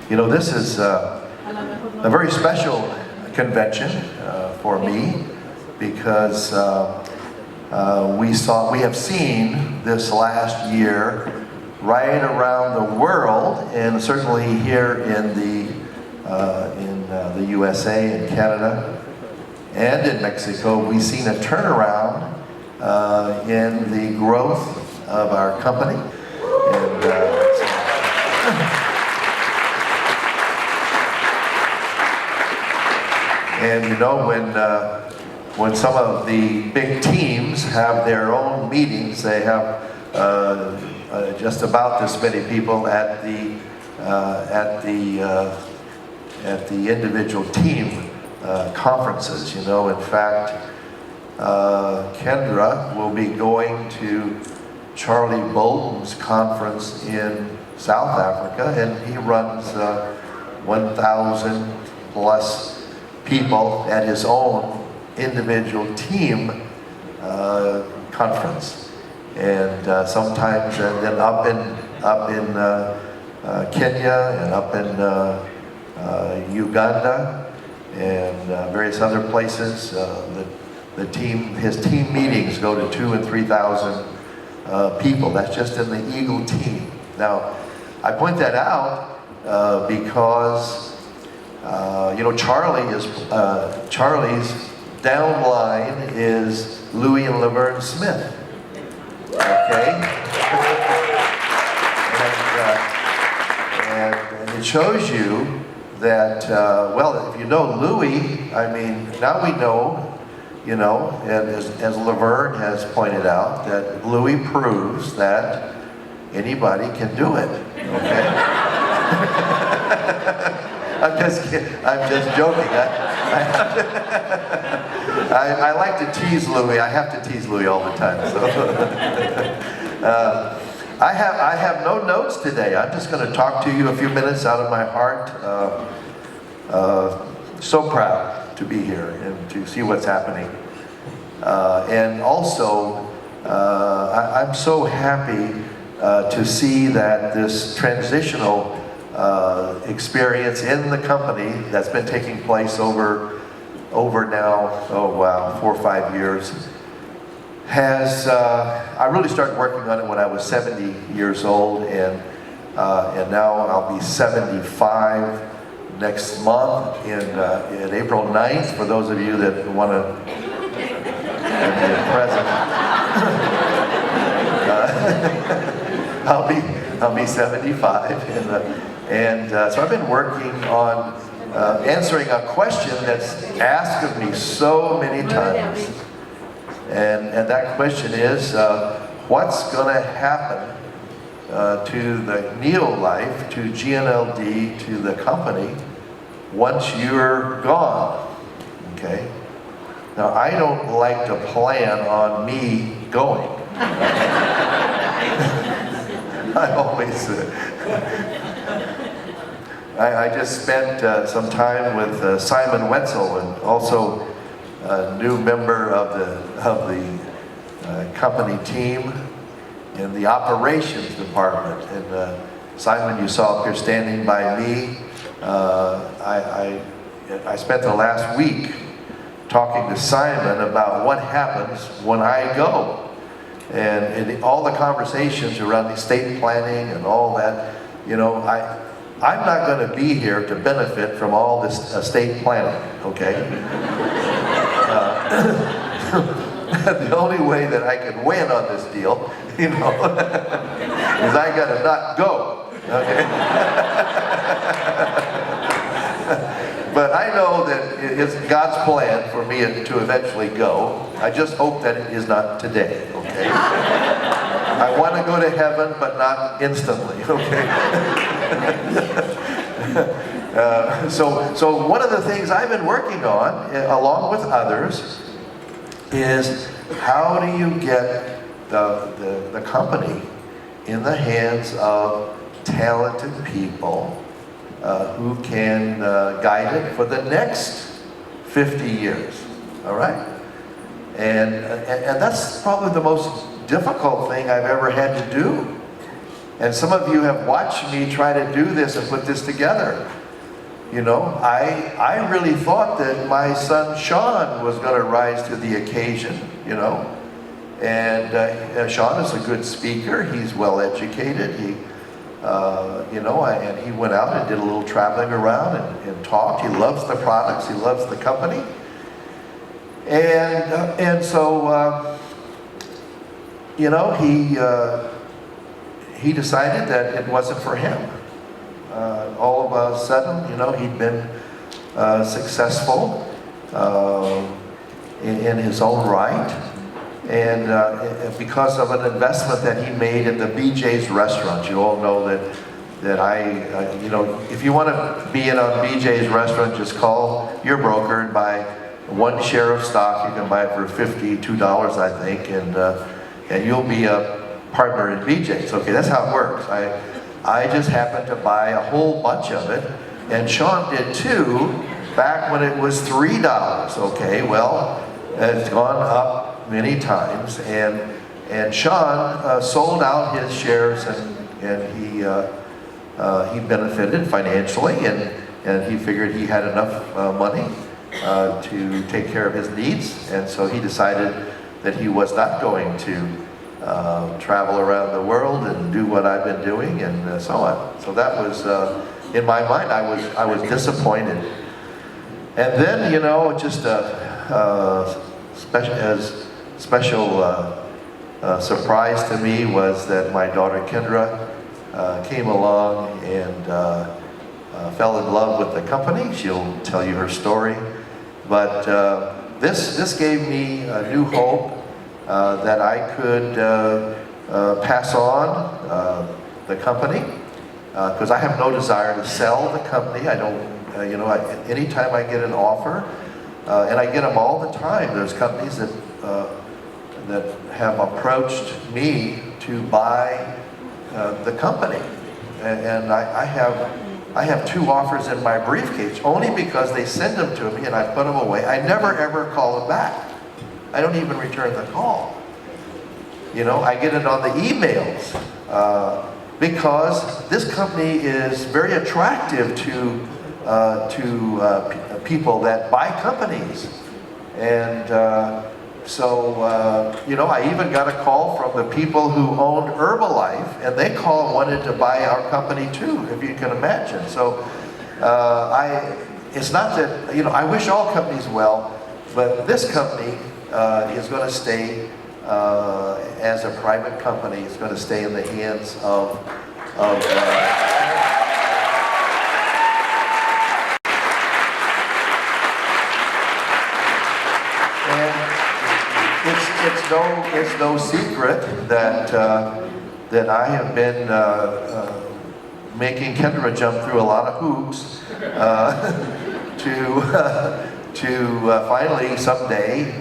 You know, this is a very special convention for me, because we have seen this last year right around the world, and certainly here in the USA and Canada and in Mexico, we've seen a turnaround in the growth of our company. And you know, when some of the big teams have their own meetings, they have just about this many people at the individual team conferences. You know, in fact, Kendra will be going to Charlie Bolton's conference in South Africa, and he runs 1,000 plus people at his own individual team conference, and sometimes and then up in Kenya and up in Uganda and various other places. His team meetings go to 2,000 and 3,000 people. That's just in the Eagle team. Now, I point that out because you know, Charlie's downline is Louis and Laverne Smith. Okay, and it shows you that well, if you know Louis, I mean, now we know, you know, and as Laverne has pointed out, that Louis proves that anybody can do it. Okay. I'm just joking. I like to tease Louis. I have to tease Louis all the time. So I have no notes today. I'm just going to talk to you a few minutes out of my heart. So proud to be here and to see what's happening. And also, I'm so happy to see that this transitional experience in the company that's been taking place over now, oh wow, 4 or 5 years, has, I really started working on it when I was 70 years old, and now I'll be 75 next month in April 9th, for those of you that want to be a present. I'll be 75, and so I've been working on answering a question that's asked of me so many times, and that question is, what's going to happen to the NeoLife, to GNLD, to the company once you're gone? Okay. Now, I don't like to plan on me going. I always, I just spent some time with Simon Wetzel, and also a new member of the company team in the operations department. And Simon, you saw up here standing by me. I spent the last week talking to Simon about what happens when I go. And all the conversations around estate planning and all that, you know, I'm not going to be here to benefit from all this estate planning, okay? The only way that I can win on this deal, you know, is I got to not go, okay? But I know that it's God's plan for me to eventually go. I just hope that it is not today, okay? I want to go to heaven, but not instantly, okay? So one of the things I've been working on, along with others, is how do you get the company in the hands of talented people who can guide it for the next 50 years, all right? And that's probably the most difficult thing I've ever had to do, And some of you have watched me try to do this and put this together. You know, I really thought that my son Sean was going to rise to the occasion, you know. And Sean is a good speaker. He's well educated. He, you know, and he went out and did a little traveling around and talked. He loves the products. He loves the company. And so, you know, he decided that it wasn't for him. All of a sudden, you know, he'd been successful in his own right, and because of an investment that he made in the BJ's restaurant. You all know that I, you know, if you want to be in a BJ's restaurant, just call your broker and buy 1 share of stock. You can buy it for $52, I think, and you'll be a partner in BJ's. Okay, that's how it works. I just happened to buy a whole bunch of it, and Sean did too, back when it was $3. Okay, well, it's gone up many times, and Sean sold out his shares, and he benefited financially, and he figured he had enough money to take care of his needs, and so he decided that he was not going to travel around the world and do what I've been doing, and so on. So that was, in my mind, I was disappointed. And then, you know, just a special surprise to me was that my daughter Kendra came along and fell in love with the company. She'll tell you her story. But this gave me a new hope that I could pass on the company, because I have no desire to sell the company. I don't, you know, anytime I get an offer, and I get them all the time. There's companies that have approached me to buy the company, and I have 2 offers in my briefcase only because they send them to me and I put them away. I never ever call them back. I don't even return the call. You know, I get it on the emails because this company is very attractive to people that buy companies. And so, you know, I even got a call from the people who owned Herbalife, and they wanted to buy our company too, if you can imagine. So it's not that, you know, I wish all companies well, but this company is going to stay as a private company. It's going to stay in the hands of and it's no secret that I have been making Kendra jump through a lot of hoops to finally someday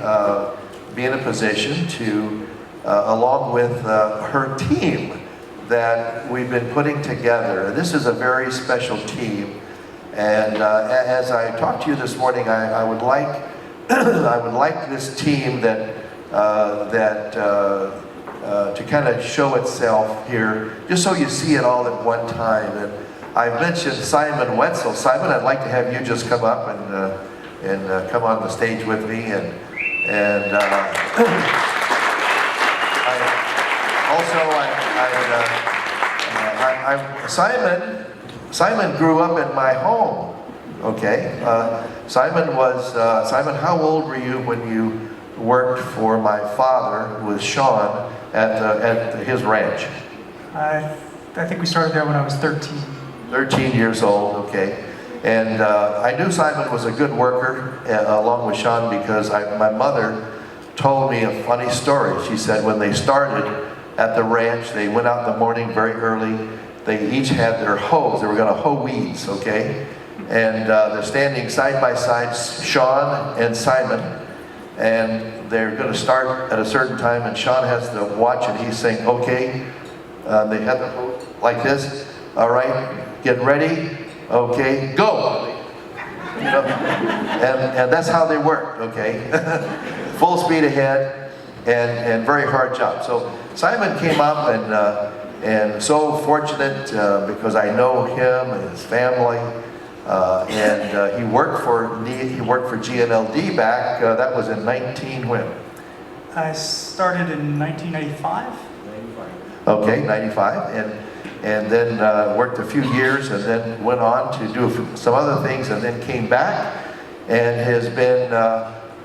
be in a position to, along with her team that we've been putting together. This is a very special team, and as I talked to you this morning, I would like I would like this team to kind of show itself here, just so you see it all at one time. And I mentioned Simon Wetzel. Simon, I'd like to have you just come up and come on the stage with me. Simon grew up in my home. Okay, Simon, how old were you when you worked for my father with Sean at his ranch? I think we started there when I was 13. 13 years old, okay. And I knew Simon was a good worker along with Sean because my mother told me a funny story. She said when they started at the ranch, they went out in the morning very early. They each had their hoes. They were going to hoe weeds, okay? And they're standing side by side, Sean and Simon, and they're going to start at a certain time, and Sean has the watch, and he's saying, okay, they had the hoe like this, all right, get ready, okay, go! You know? And that's how they worked, okay? Full speed ahead, and very hard job. So Simon came up, and so fortunate because I know him and his family. And he worked for GNLD back. That was in when? I started in 1995. Okay, 95, and then worked a few years, and then went on to do some other things, and then came back, and has been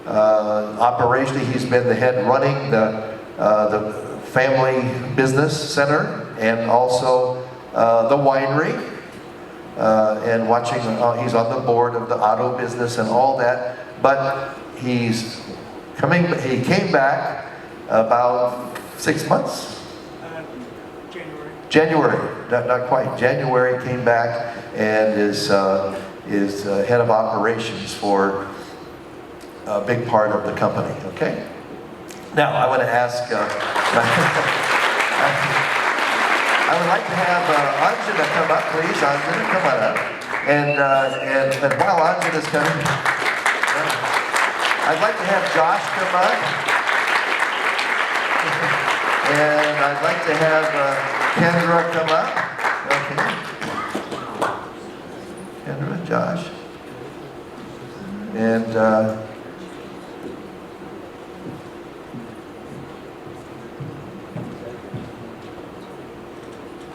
operationally, he's been the head running the family business center, and also the winery, and watching. He's on the board of the auto business and all that, but he came back about 6 months. January, not quite. January came back and is head of operations for a big part of the company. Okay. Now I want to ask. I would like to have Anjana come up, please. Anjana, come on up. And while Anjana's coming, I'd like to have Josh come up. And I'd like to have Kendra come up. Okay. Kendra, Josh. And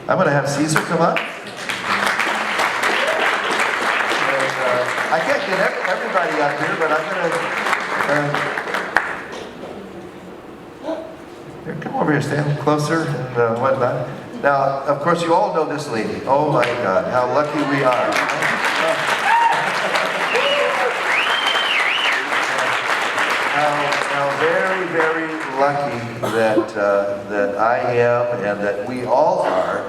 I'm going to have Caesar come up. And, I can't get everybody up here, but I'm going to... Here, come over here, stand closer and whatnot. Now, of course, you all know this lady. Oh my God, how lucky we are. How very, very lucky that I am and that we all are,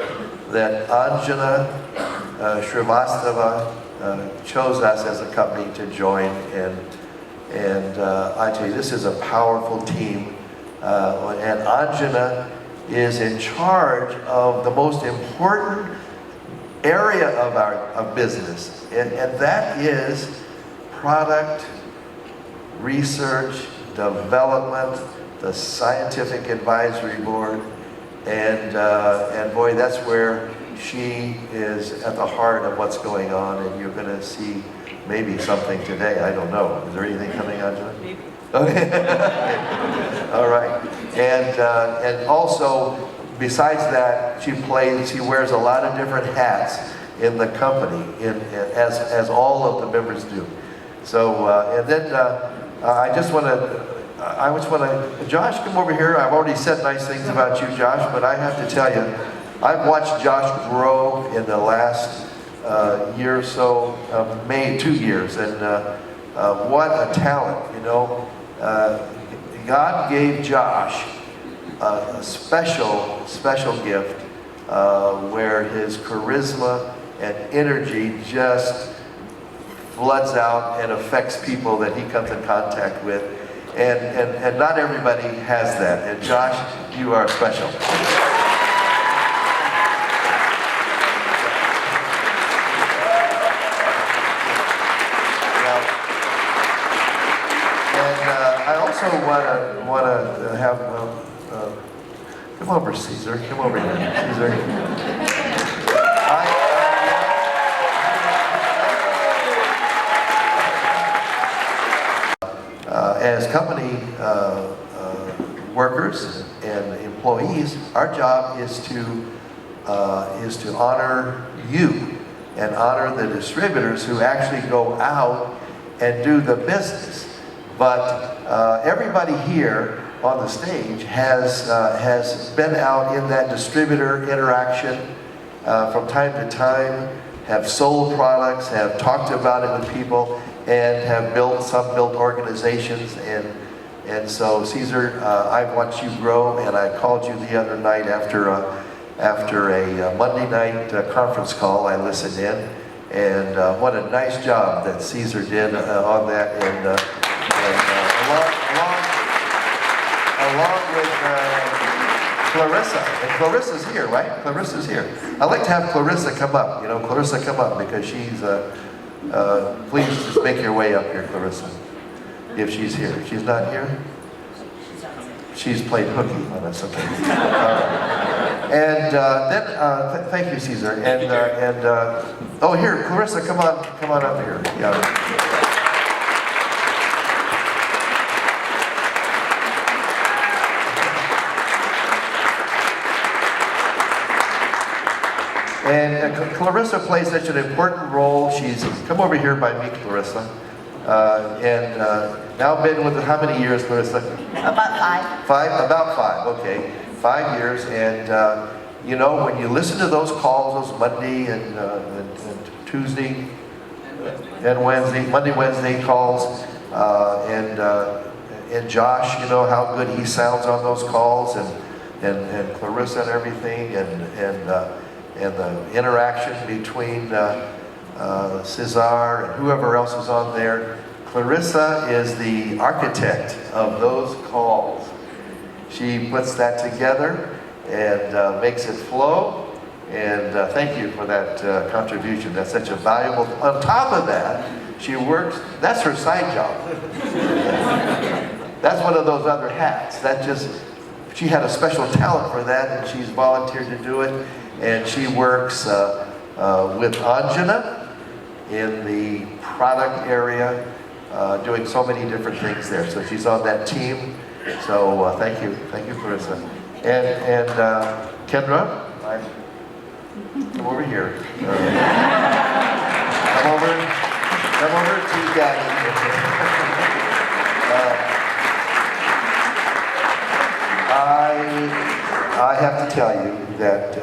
that Anjana Srivastava chose us as a company to join, and I tell you, this is a powerful team. And Anjana is in charge of the most important area of business, and that is product research, development, the scientific advisory board, and boy, that's where she is at the heart of what's going on, and you're going to see maybe something today. I don't know. Is there anything coming, Anjana? Maybe. Okay. All right. And also, besides that, she wears a lot of different hats in the company, as all of the members do. So, and then I just want to, Josh, come over here. I've already said nice things about you, Josh, but I have to tell you, I've watched Josh grow in the last year or so, 2 years, and what a talent, you know. God gave Josh a special gift where his charisma and energy just floods out and affects people that he comes in contact with. And not everybody has that. And Josh, you are special. I also want to have, come over, Caesar. Come over here, Caesar. As company workers and employees, our job is to honor you and honor the distributors who actually go out and do the business. But everybody here on the stage has been out in that distributor interaction from time to time, have sold products, have talked about it with people, and have built organizations. And so, Caesar, I've watched you grow, and I called you the other night after a Monday night conference call. I listened in, and what a nice job that Caesar did on that. And along with Clarissa, and Clarissa's here, right? Clarissa's here. I'd like to have Clarissa come up. You know, Clarissa come up because she's. Please just make your way up here, Clarissa. If she's here, she's not here. She's played hooky on us. Okay. And then, thank you, Caesar. And oh, here, Clarissa, come on up here. Yeah. And Clarissa plays such an important role. She's come over here by me, Clarissa, and now been with how many years, Clarissa? About 5. About 5. Okay, 5 years. And you know, when you listen to those calls, those Monday and Tuesday and Wednesday, Wednesday calls, and Josh, you know how good he sounds on those calls, and Clarissa and everything, and the interaction between Cesar and whoever else is on there. Clarissa is the architect of those calls. She puts that together and makes it flow. And thank you for that contribution. That's such a valuable. On top of that, she works. That's her side job. That's one of those other hats. She had a special talent for that, and she's volunteered to do it. And she works with Anjana in the product area, doing so many different things there. So she's on that team. So thank you, Clarissa. And Kendra, come over here. Come over to Daddy. I have to tell you that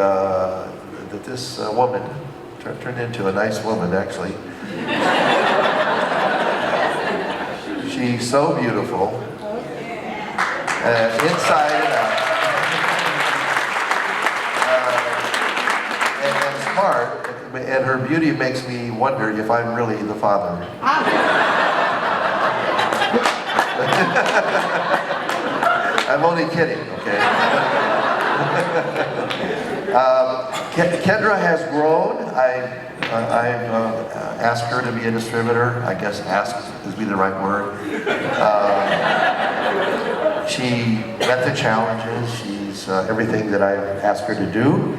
that this woman turned into a nice woman, actually. She's so beautiful, inside and out, and smart. And her beauty makes me wonder if I'm really the father. I'm only kidding, okay? Kendra has grown. I've asked her to be a distributor. I guess ask would be the right word. She met the challenges. She's everything that I've asked her to do.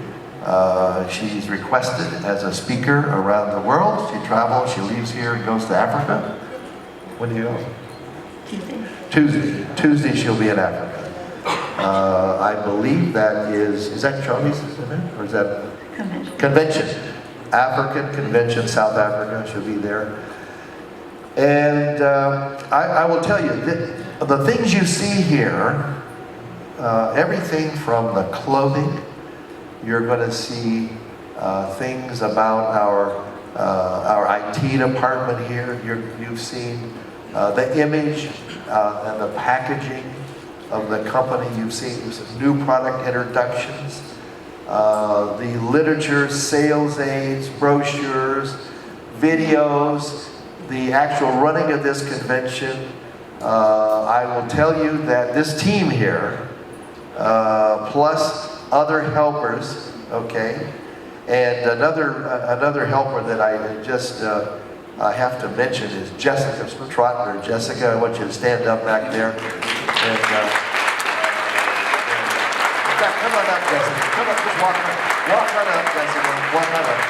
She's requested as a speaker around the world. She travels. She leaves here and goes to Africa. When do you go? Tuesday she'll be in Africa. I believe that is that Charlie's event? Or is that? Convention. African Convention, South Africa, she'll be there. And I will tell you, the things you see here, everything from the clothing, you're going to see things about our IT department here. You've seen the image and the packaging of the company. You've seen some new product introductions, the literature, sales aids, brochures, videos, the actual running of this convention. I will tell you that this team here, plus other helpers, okay, and another helper that I just I have to mention is Jessica Trotner. Jessica, I want you to stand up back there. And, in fact, come on up, Jessica. Come up, just walk on up, Jessica. Walk on up.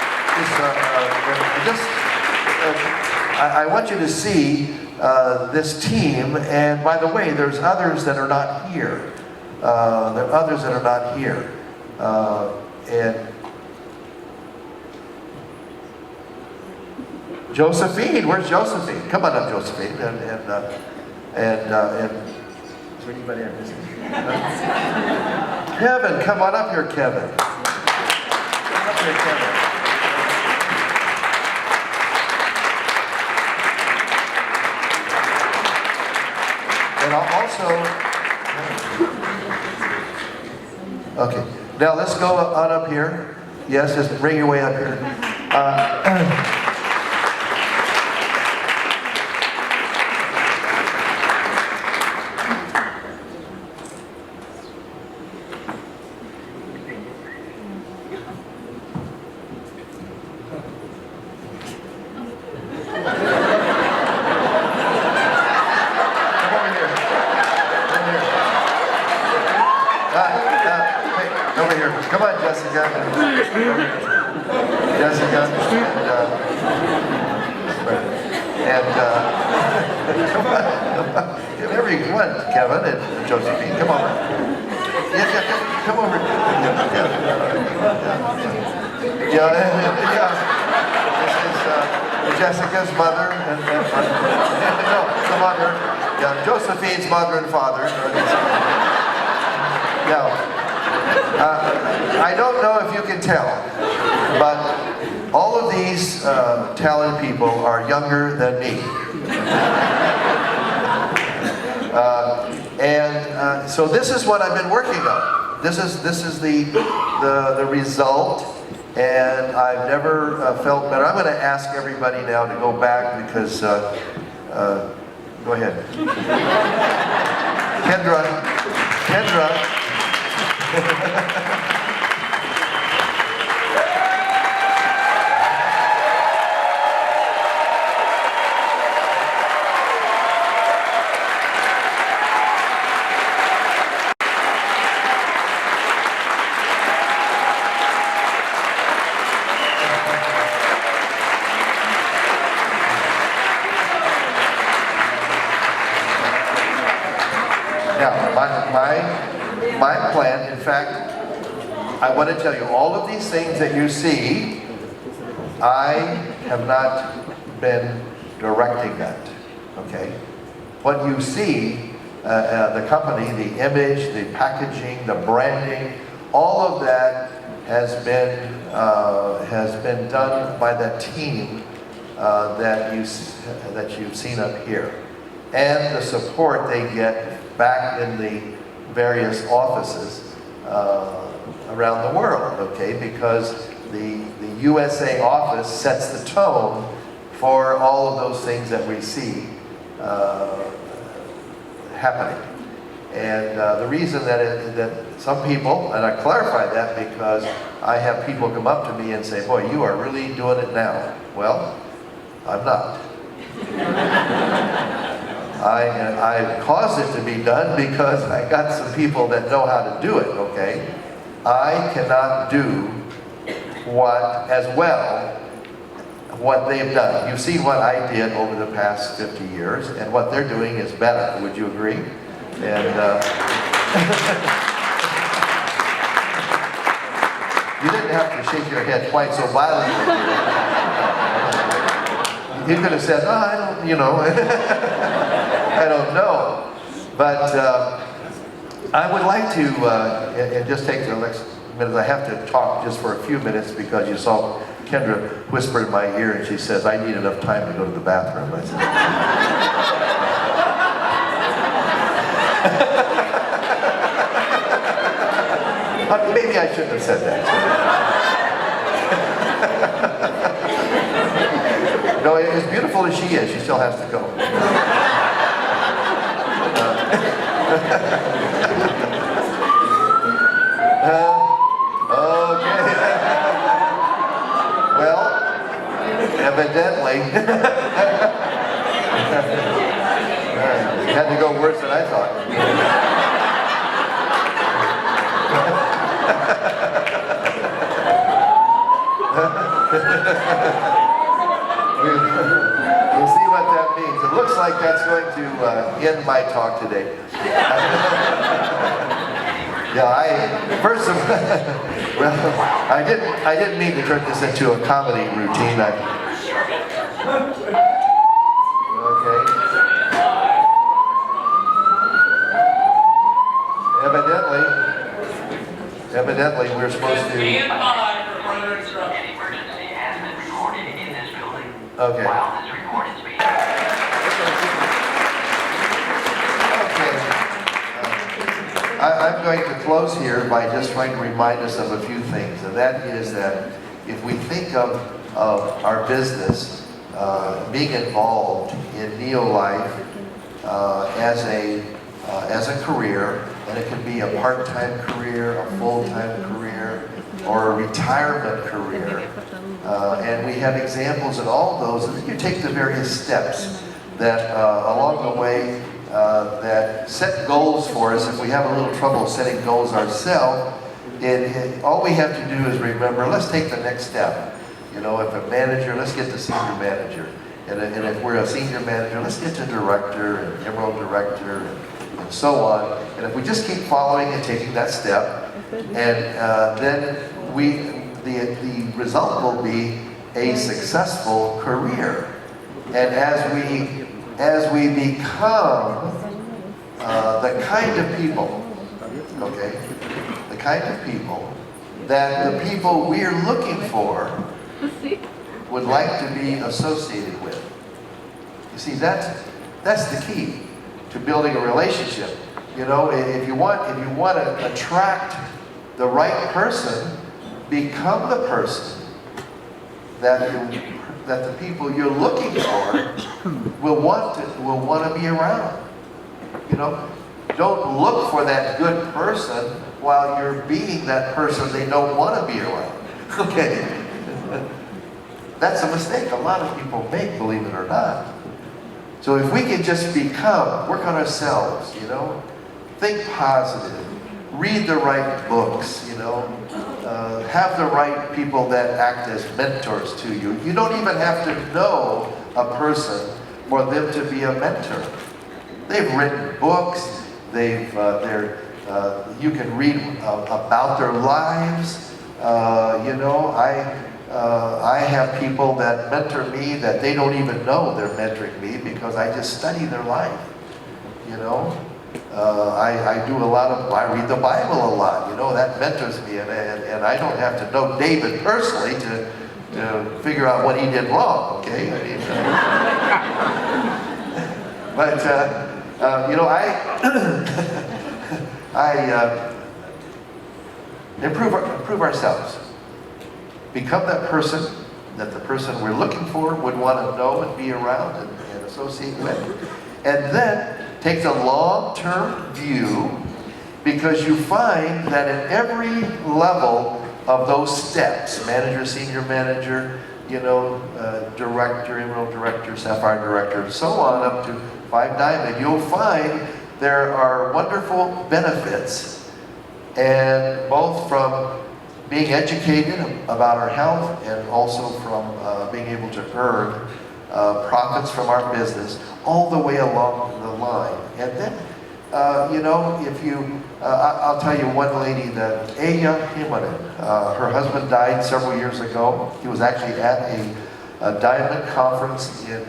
I want you to see this team. And by the way, there's others that are not here. There are others that are not here. And Josephine, where's Josephine? Come on up, Josephine. And is there anybody I'm missing? Kevin, come on up here, Kevin. Come up here, Kevin. And I'll also, okay. Now let's go on up here. Yes, just bring your way up here. Over here. Come on, Jessica, come on. Everyone, Kevin and Josephine, come over. Yeah, come over. Yeah. This is Jessica's mother and no, the mother. Yeah, Josephine's mother and father. Now, I don't know if you can tell, but all of these talent people are younger than me. So this is what I've been working on. This is the result, and I've never felt better. I'm going to ask everybody now to go back because, go ahead. Kendra. My plan, in fact, I want to tell you, all of these things that you see, I have not been directing that, okay? What you see, the company, the image, the packaging, the branding, all of that has been done by that team that you've seen up here, and the support they get back in the various offices around the world, okay? Because the USA office sets the tone for all of those things that we see happening. And the reason that some people, and I clarify that because I have people come up to me and say, boy, you are really doing it now. Well, I'm not. I caused it to be done because I got some people that know how to do it, okay? I cannot do what they've done. You've seen what I did over the past 50 years, and what they're doing is better. Would you agree? And you didn't have to shake your head quite so violently. You could have said, oh, I don't, you know. I don't know, but I would like to, and just take the next minute, I have to talk just for a few minutes because you saw Kendra whisper in my ear and she says, I need enough time to go to the bathroom. I said, maybe I shouldn't have said that. No, as beautiful as she is, she still has to go. Okay. Well, evidently, it had to go worse than I thought. We'll see what that means. It looks like that's going to end my talk today. Yeah, well, I didn't mean to turn this into a comedy routine. Okay. Evidently, we're supposed to. Stand by for further instructions. Emergency has been recorded in this building. Okay. While this report is being I'm going to close here by just trying to remind us of a few things, and that is that if we think of our business being involved in NeoLife as a career, and it could be a part-time career, a full-time career, or a retirement career, and we have examples in all those, and you take the various steps that along the way that set goals for us. If we have a little trouble setting goals ourselves, all we have to do is remember, let's take the next step. You know, if a manager, let's get to senior manager. And if we're a senior manager, let's get to director and emerald director and so on. And if we just keep following and taking that step, and then the result will be a successful career. And as we become the kind of people, okay, the kind of people that the people we're looking for would like to be associated with. You see, that's the key to building a relationship. You know, if you want to attract the right person, become the person that the people you're looking for will want to be around. You know, don't look for that good person while you're being that person they don't want to be around. Okay. That's a mistake a lot of people make, believe it or not. So if we can just work on ourselves, you know, think positive, read the right books, you know, have the right people that act as mentors to you. You don't even have to know a person for them to be a mentor. They've written books, you can read about their lives. You know, I have people that mentor me that they don't even know they're mentoring me because I just study their life. You know, I read the Bible a lot. You know, that mentors me, and I don't have to know David personally to figure out what he did wrong. Okay, I mean, but you know, I improve ourselves. Become that person that the person we're looking for would want to know and be around and associate with. And then take the long-term view, because you find that at every level of those steps, manager, senior manager, you know, director, emerald director, sapphire director, so on up to 5 diamond, you'll find there are wonderful benefits, and both from being educated about our health and also from being able to earn profits from our business all the way along the line. And then, you know, I'll tell you one lady, that Aya Himonen, her husband died several years ago. He was actually at a diamond conference in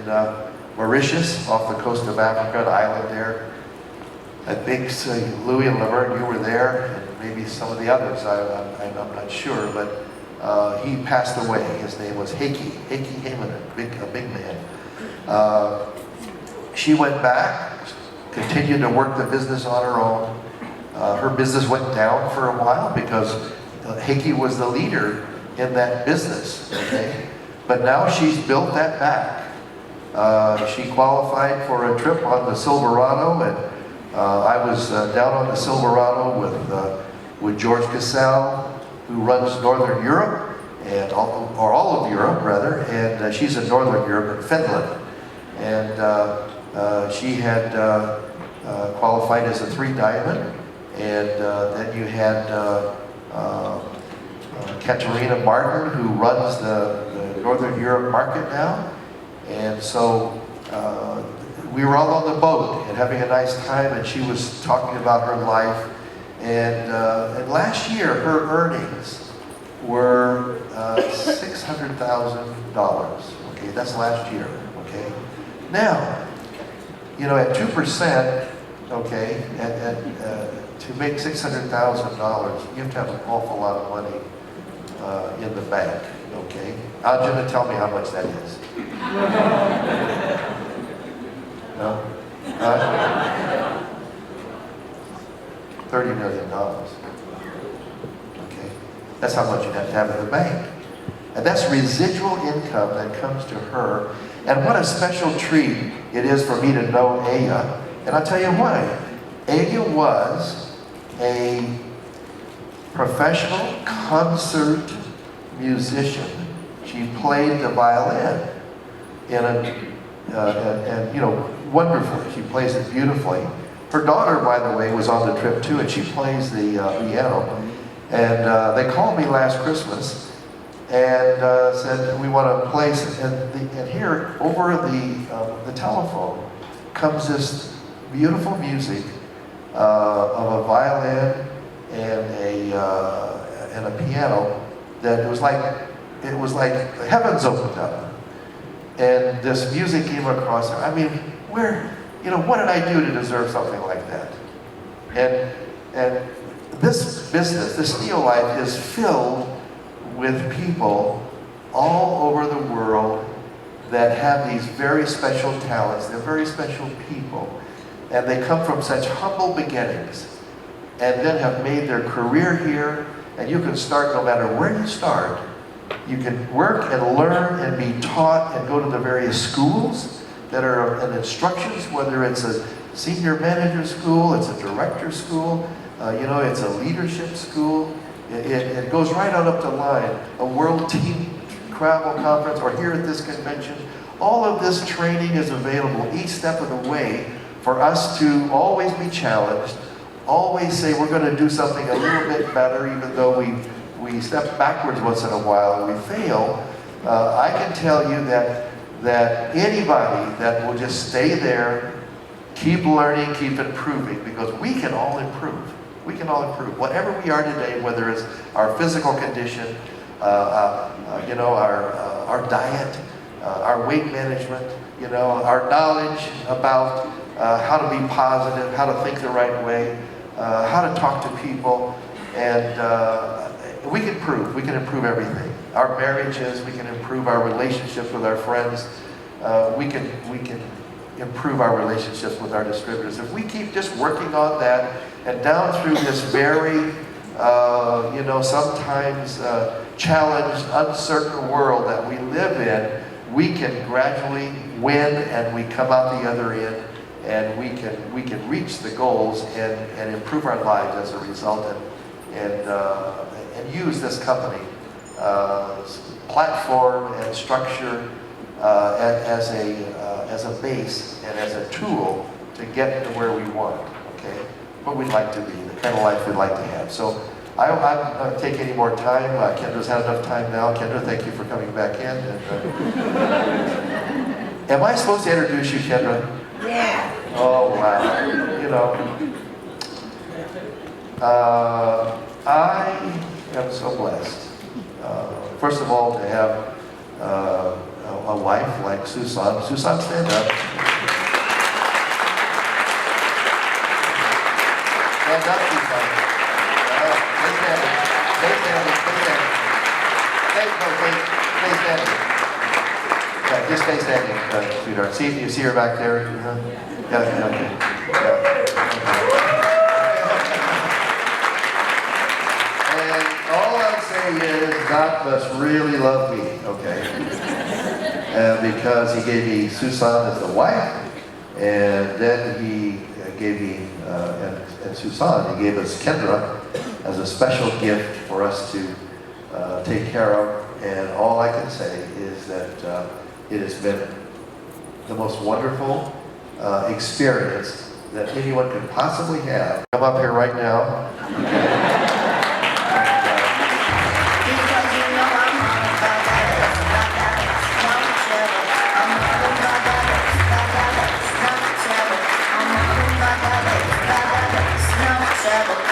Mauritius, off the coast of Africa, an island there. I think Louis and Laverne, you were there, and maybe some of the others, I'm not sure, but he passed away. His name was Heikki Himonen, a big man. She went back, continued to work the business on her own. Her business went down for a while because Heikki was the leader in that business, okay? But now she's built that back. She qualified for a trip on the Silverado, and I was down on the Silverado with George Cassell, who runs Northern Europe, or all of Europe rather, and she's in Northern Europe in Finland. And she had qualified as a 3 diamond, and then you had Katerina Martin, who runs the Northern Europe market now. And so we were all on the boat and having a nice time, and she was talking about her life. And last year, her earnings were $600,000. Okay, that's last year. Okay, now, you know, at 2%, okay, and to make $600,000, you have to have an awful lot of money in the bank. Okay, Jim, tell me how much that is. No? $30 million. Okay, that's how much you'd have to have in the bank. And that's residual income that comes to her. And what a special treat it is for me to know Aya. And I'll tell you why. Aya was a professional concert musician. She played the violin and you know, wonderfully. She plays it beautifully. Her daughter, by the way, was on the trip too, and she plays the piano. And they called me last Christmas and said, we want to play, and here over the telephone comes this beautiful music of a violin and a piano that it was like the heavens opened up, and this music came across. I mean, what did I do to deserve something like that? And this business, this NeoLife, is filled with people all over the world that have these very special talents. They're very special people, and they come from such humble beginnings and then have made their career here. And you can start no matter where you start. You can work and learn and be taught and go to the various schools that are in instructions, whether it's a senior manager school, it's a director school, it's a leadership school. It goes right on up the line. A world team travel conference, or here at this convention. All of this training is available each step of the way for us to always be challenged, always say we're going to do something a little bit better, even though we step backwards once in a while and we fail. I can tell you that anybody that will just stay there, keep learning, keep improving, because we can all improve. We can all improve. Whatever we are today, whether it's our physical condition, our diet, our weight management, our knowledge about how to be positive, how to think the right way, how to talk to people, and we can improve everything. Our marriages, we can improve our relationships with our friends, we can improve our relationships with our distributors. If we keep just working on that, and down through this very, sometimes challenged, uncertain world that we live in, we can gradually win, and we come out the other end, and we can reach the goals and improve our lives as a result, and use this company platform and structure as a base and as a tool to get to where we want. Okay, what we'd like to be, the kind of life we'd like to have. So I'm not going to take any more time. Kendra's had enough time now. Kendra, thank you for coming back in. And, am I supposed to introduce you, Kendra? Yeah. Oh, wow. I am so blessed, first of all, to have a wife like Susan. Susan, stand up. Stand up, Susan. Stay standing. Stay standing. Stay standing. Yeah, just stay standing, sweetheart. You see her back there? Yeah, okay. And all I'm saying is, God must really love me, okay? Because He gave me Susan as the wife, and then He gave me, and Susan, He gave us Kendra as a special gift for us to take care of. And all I can say is that it has been the most wonderful experience that anyone could possibly have. Come up here right now.